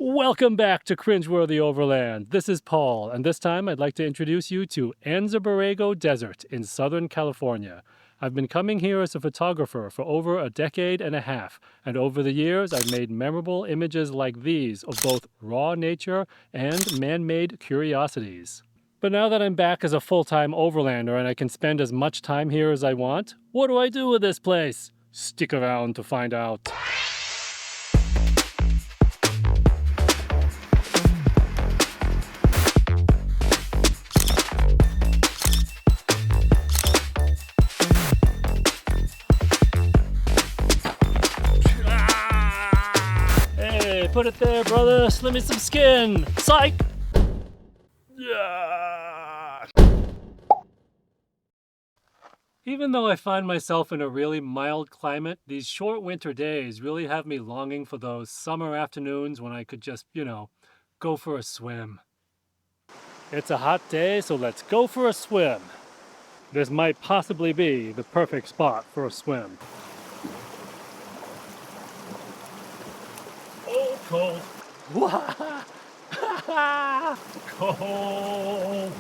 Welcome back to Cringeworthy Overland. This is Paul, and this time I'd like to introduce you to Anza Borrego Desert in Southern California. I've been coming here as a photographer for over a decade and a half, and over the years I've made memorable images like these of both raw nature and man-made curiosities. But now that I'm back as a full-time overlander and I can spend as much time here as I want, what do I do with this place? Stick around to find out. Put it there, brother. Slim me some skin. Psych! Even though I find myself in a really mild climate, these short winter days really have me longing for those summer afternoons when I could just, go for a swim. It's a hot day, so let's go for a swim. This might possibly be the perfect spot for a swim. Oh, cold. Cold.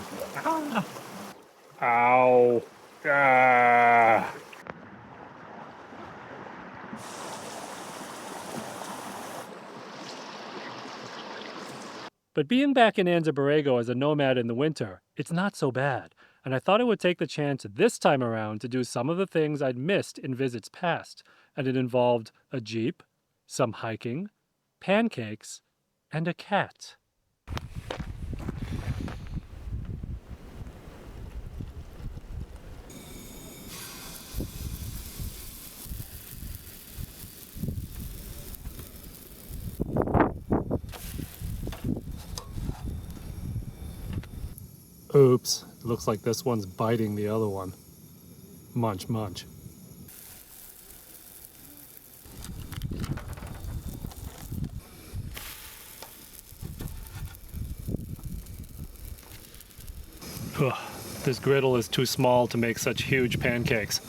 Ow. Ah. But being back in Anza Borrego as a nomad in the winter, it's not so bad, and I thought I would take the chance this time around to do some of the things I'd missed in visits past, and it involved a jeep, some hiking, pancakes, and a cat. Oops, it looks like this one's biting the other one. Munch, munch. Ugh, this griddle is too small to make such huge pancakes.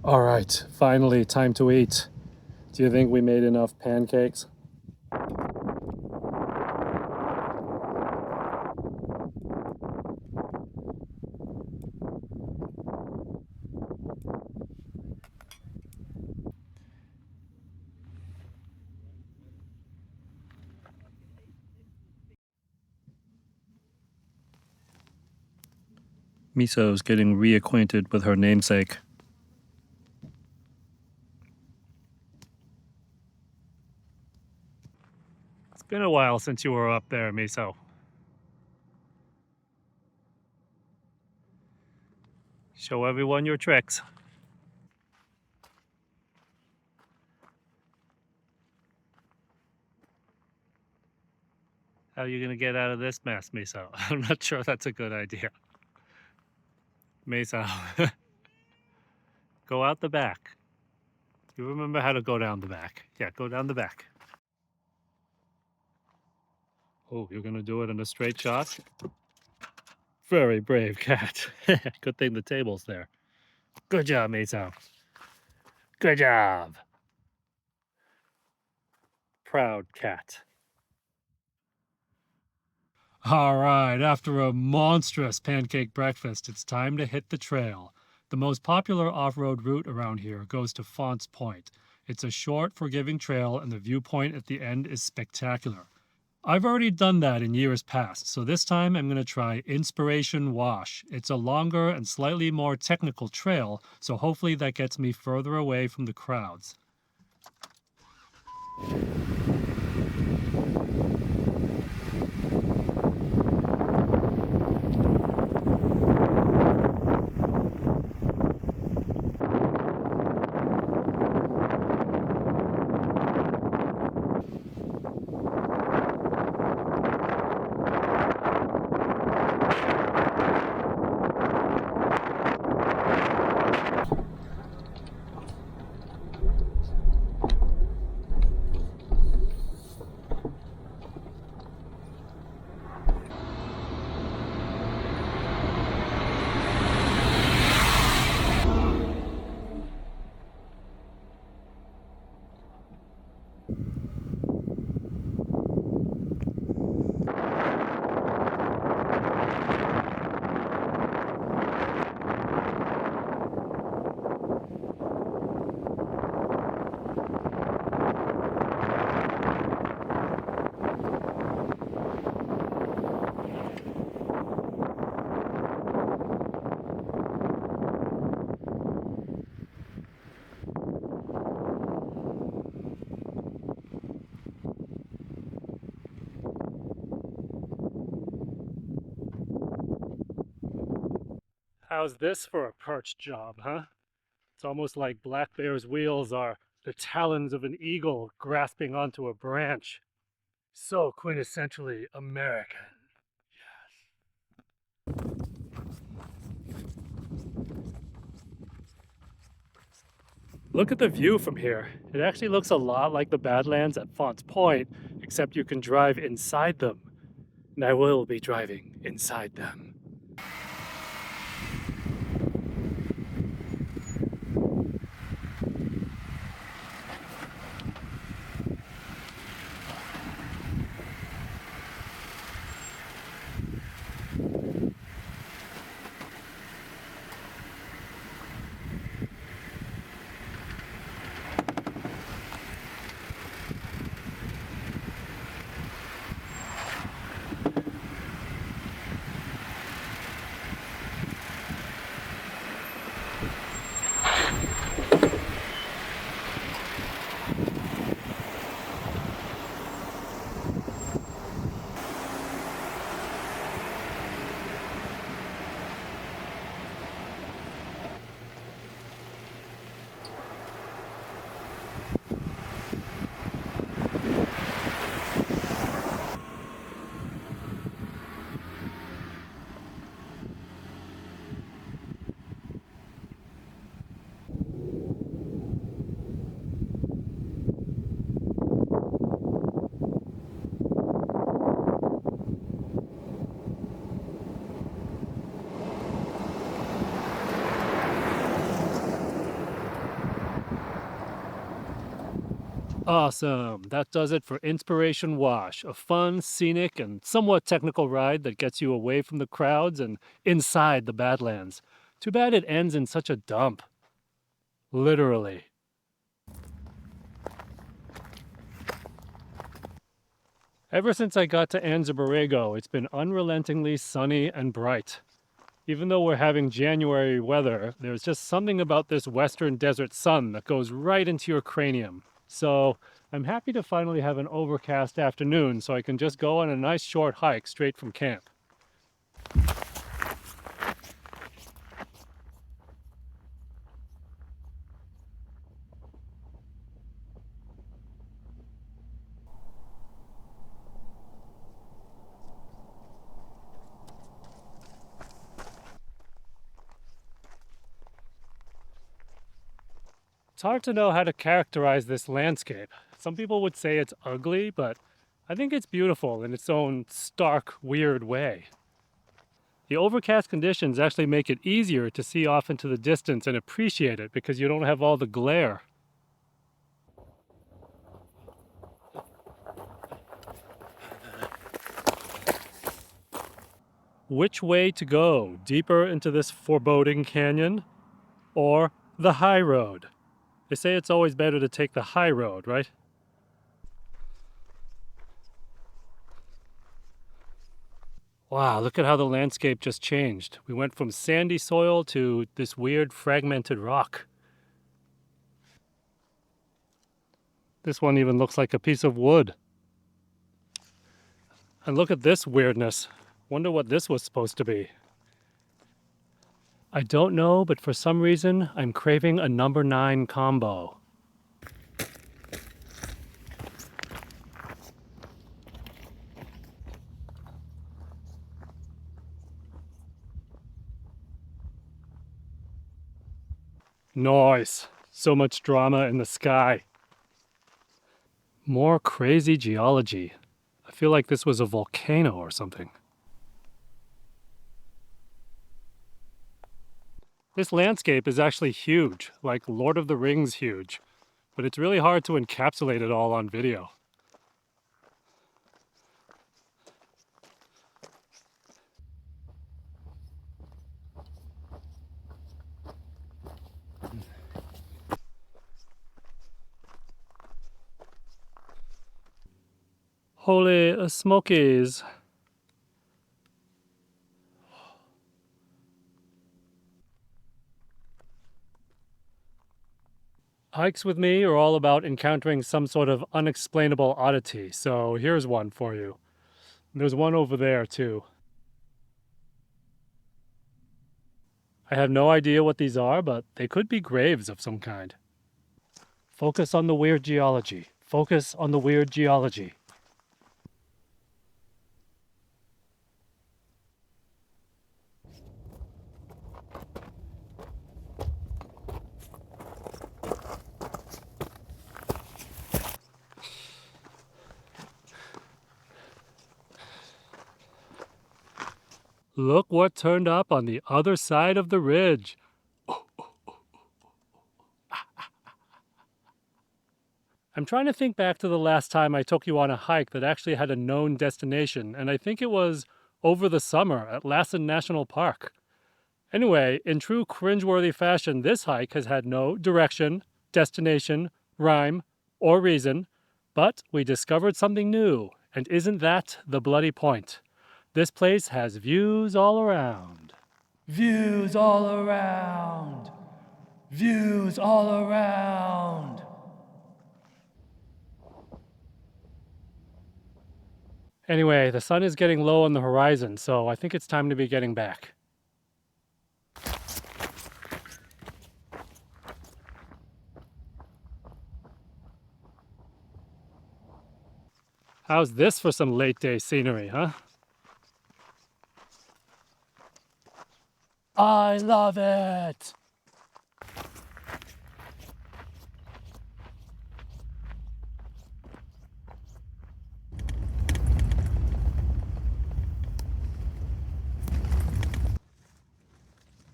All right, finally, time to eat. Do you think we made enough pancakes? Miso's getting reacquainted with her namesake. It's been a while since you were up there, Miso. Show everyone your tricks. How are you going to get out of this mess, Miso? I'm not sure that's a good idea. Miso, go out the back. You remember how to go down the back. Yeah, go down the back. Oh, you're going to do it in a straight shot? Very brave cat. Good thing the table's there. Good job, Miso. Good job. Proud cat. All right, after a monstrous pancake breakfast, it's time to hit the trail. The most popular off-road route around here goes to Fonts Point. It's a short, forgiving trail, and the viewpoint at the end is spectacular. I've already done that in years past, so this time I'm going to try Inspiration Wash. It's a longer and slightly more technical trail, so hopefully that gets me further away from the crowds. How's this for a perch job, huh? It's almost like Black Bear's wheels are the talons of an eagle grasping onto a branch. So quintessentially American. Look at the view from here. It actually looks a lot like the Badlands at Fonts Point, except you can drive inside them. And I will be driving inside them. Awesome. That does it for Inspiration Wash, a fun, scenic, and somewhat technical ride that gets you away from the crowds and inside the Badlands. Too bad it ends in such a dump. Literally. Ever since I got to Anza Borrego, it's been unrelentingly sunny and bright. Even though we're having January weather, there's just something about this western desert sun that goes right into your cranium. So I'm happy to finally have an overcast afternoon so I can just go on a nice short hike straight from camp. It's hard to know how to characterize this landscape. Some people would say it's ugly, but I think it's beautiful in its own stark, weird way. The overcast conditions actually make it easier to see off into the distance and appreciate it because you don't have all the glare. Which way to go? Deeper into this foreboding canyon or the high road? They say it's always better to take the high road, right? Wow, look at how the landscape just changed. We went from sandy soil to this weird fragmented rock. This one even looks like a piece of wood. And look at this weirdness. Wonder what this was supposed to be. I don't know, but for some reason, I'm craving a number 9 combo. Nice. So much drama in the sky. More crazy geology. I feel like this was a volcano or something. This landscape is actually huge, like Lord of the Rings huge, but it's really hard to encapsulate it all on video. Holy smokies. Hikes with me are all about encountering some sort of unexplainable oddity, so here's one for you. There's one over there, too. I have no idea what these are, but they could be graves of some kind. Focus on the weird geology. Focus on the weird geology. Look what turned up on the other side of the ridge. I'm trying to think back to the last time I took you on a hike that actually had a known destination, and I think it was over the summer at Lassen National Park. Anyway, in true cringeworthy fashion, this hike has had no direction, destination, rhyme, or reason, but we discovered something new, and isn't that the bloody point? This place has views all around. Views all around. Views all around. Anyway, the sun is getting low on the horizon, so I think it's time to be getting back. How's this for some late day scenery, huh? I love it!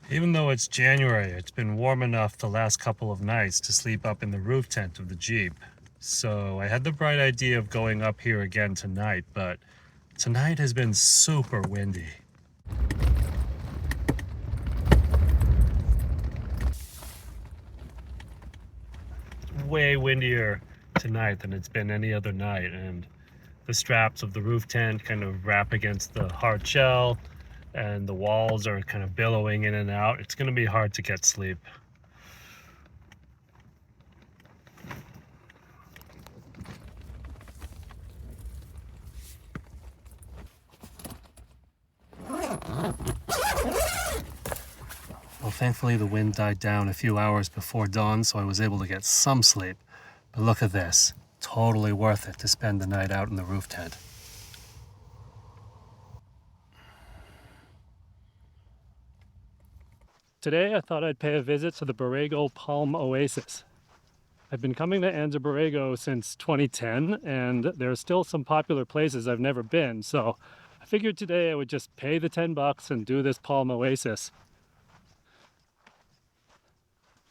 Even though it's January, it's been warm enough the last couple of nights to sleep up in the roof tent of the Jeep. So I had the bright idea of going up here again tonight, but tonight has been super windy. Way windier tonight than it's been any other night, and the straps of the roof tent kind of wrap against the hard shell, and the walls are kind of billowing in and out. It's going to be hard to get sleep. Well, thankfully the wind died down a few hours before dawn, so I was able to get some sleep. But look at this. Totally worth it to spend the night out in the roof tent. Today I thought I'd pay a visit to the Borrego Palm Oasis. I've been coming to Anza Borrego since 2010, and there are still some popular places I've never been, so I figured today I would just pay the $10 and do this Palm Oasis.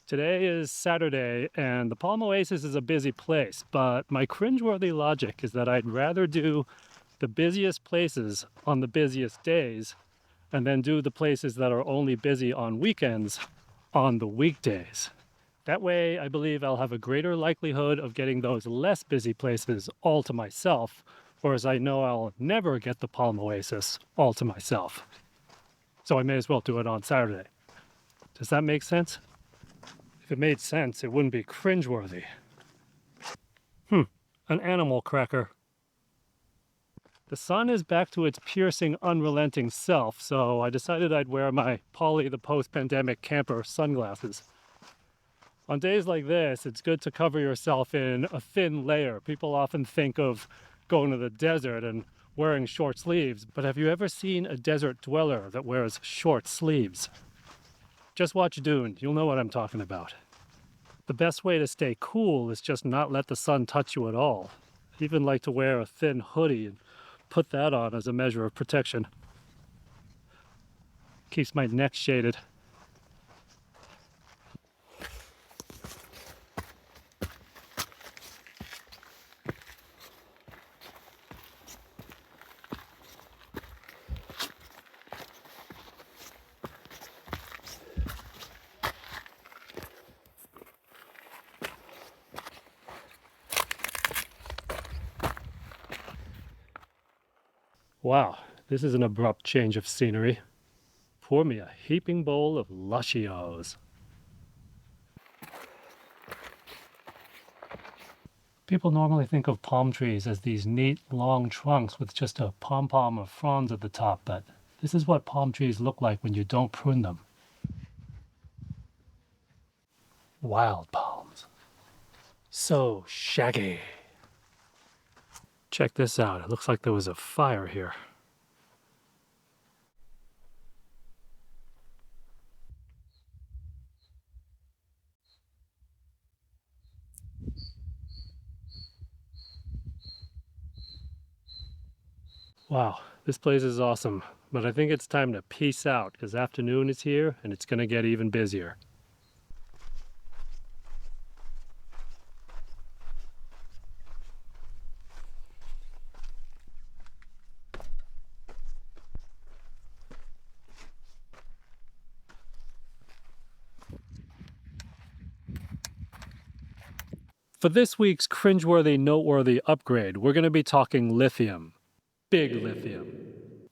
Today is Saturday, and the Palm Oasis is a busy place, but my cringeworthy logic is that I'd rather do the busiest places on the busiest days and then do the places that are only busy on weekends on the weekdays. That way, I believe I'll have a greater likelihood of getting those less busy places all to myself, whereas I know I'll never get the Palm Oasis all to myself. So I may as well do it on Saturday. Does that make sense? If it made sense, it wouldn't be cringeworthy. An animal cracker. The sun is back to its piercing, unrelenting self, so I decided I'd wear my Polly the post-pandemic camper sunglasses. On days like this, it's good to cover yourself in a thin layer. People often think of going to the desert and wearing short sleeves, but have you ever seen a desert dweller that wears short sleeves? Just watch Dune, you'll know what I'm talking about. The best way to stay cool is just not let the sun touch you at all. I even like to wear a thin hoodie and put that on as a measure of protection. Keeps my neck shaded. Wow, this is an abrupt change of scenery. Pour me a heaping bowl of Lushios. People normally think of palm trees as these neat, long trunks with just a pom-pom of fronds at the top, but this is what palm trees look like when you don't prune them. wild palms. So shaggy. Check this out. It looks like there was a fire here. Wow, this place is awesome, but I think it's time to peace out because afternoon is here and it's going to get even busier. For this week's cringeworthy, noteworthy upgrade, we're going to be talking lithium. Big lithium.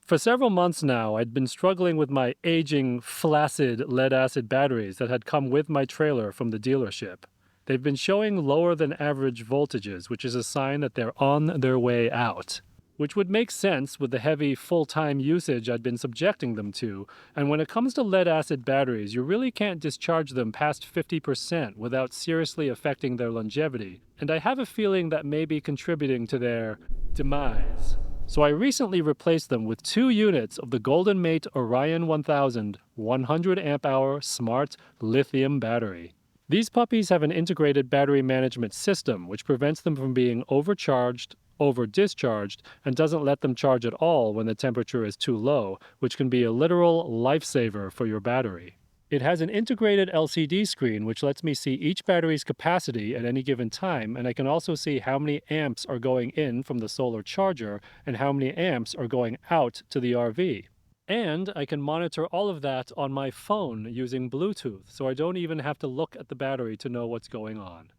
For several months now, I'd been struggling with my aging, flaccid lead-acid batteries that had come with my trailer from the dealership. They've been showing lower than average voltages, which is a sign that they're on their way out. Which would make sense with the heavy, full-time usage I'd been subjecting them to, and when it comes to lead-acid batteries, you really can't discharge them past 50% without seriously affecting their longevity, and I have a feeling that may be contributing to their demise. So I recently replaced them with 2 units of the Golden Mate Orion 1000 100 amp hour smart lithium battery. These puppies have an integrated battery management system which prevents them from being overcharged, over-discharged, and doesn't let them charge at all when the temperature is too low, which can be a literal lifesaver for your battery. It has an integrated LCD screen which lets me see each battery's capacity at any given time, and I can also see how many amps are going in from the solar charger and how many amps are going out to the RV. And I can monitor all of that on my phone using Bluetooth, so I don't even have to look at the battery to know what's going on.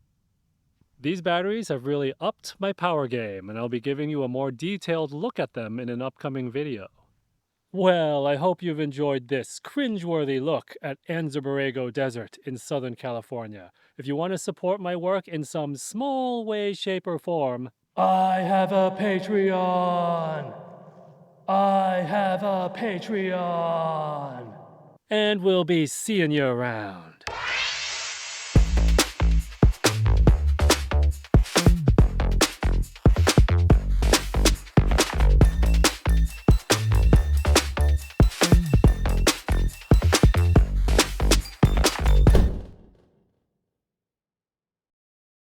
These batteries have really upped my power game, and I'll be giving you a more detailed look at them in an upcoming video. Well, I hope you've enjoyed this cringeworthy look at Anza Borrego Desert in Southern California. If you want to support my work in some small way, shape, or form, I have a Patreon! I have a Patreon! And we'll be seeing you around.